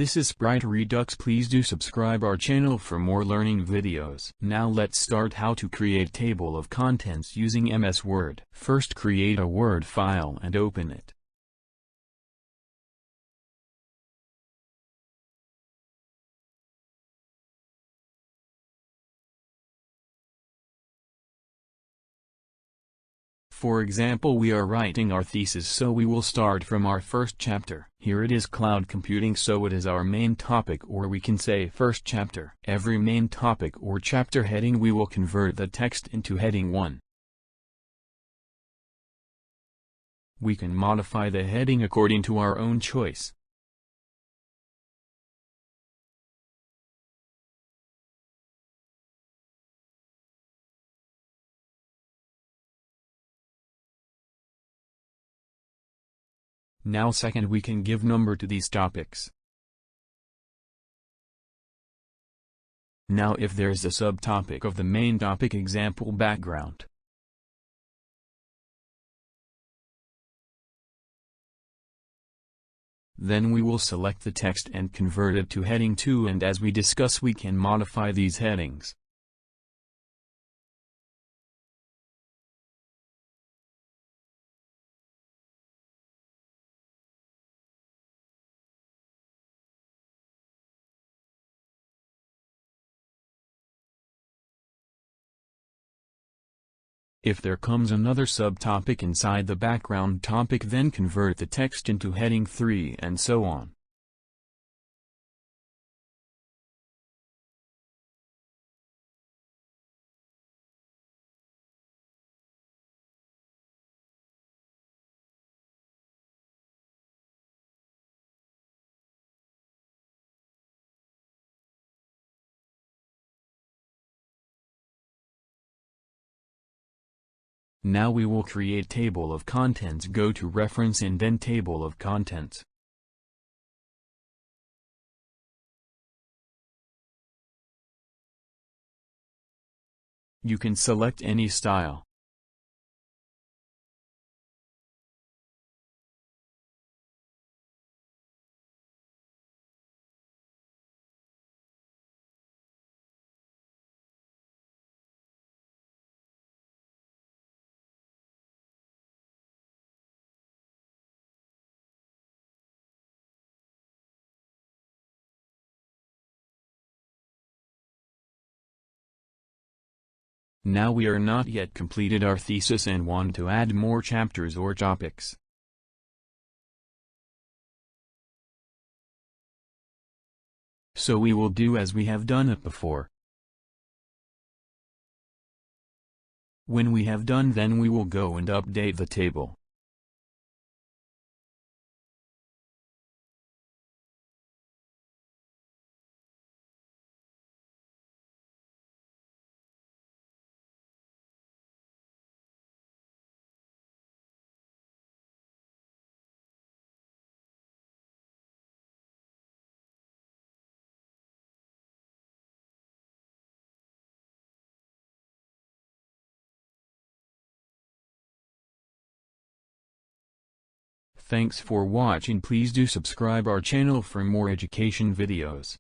this is Sprite Redux. Please do subscribe our channel for more learning videos. Now let's start how to create table of contents using MS Word. First create a Word file and open it. For example, we are writing our thesis, so we will start from our first chapter. Here it is cloud computing, so it is our main topic, or we can say first chapter. Every main topic or chapter heading we will convert the text into heading 1. We can modify the heading according to our own choice. Now second, we can give number to these topics. Now if there is a subtopic of the main topic, example background, then we will select the text and convert it to heading 2, and as we discuss, we can modify these headings. If there comes another subtopic inside the background topic, then convert the text into heading 3, and so on. Now we will create table of contents. Go to reference and then table of contents. You can select any style. Now we are not yet completed our thesis and want to add more chapters or topics. So we will do as we have done it before. When we have done, then we will go and update the table. Thanks for watching. Please do subscribe our channel for more education videos.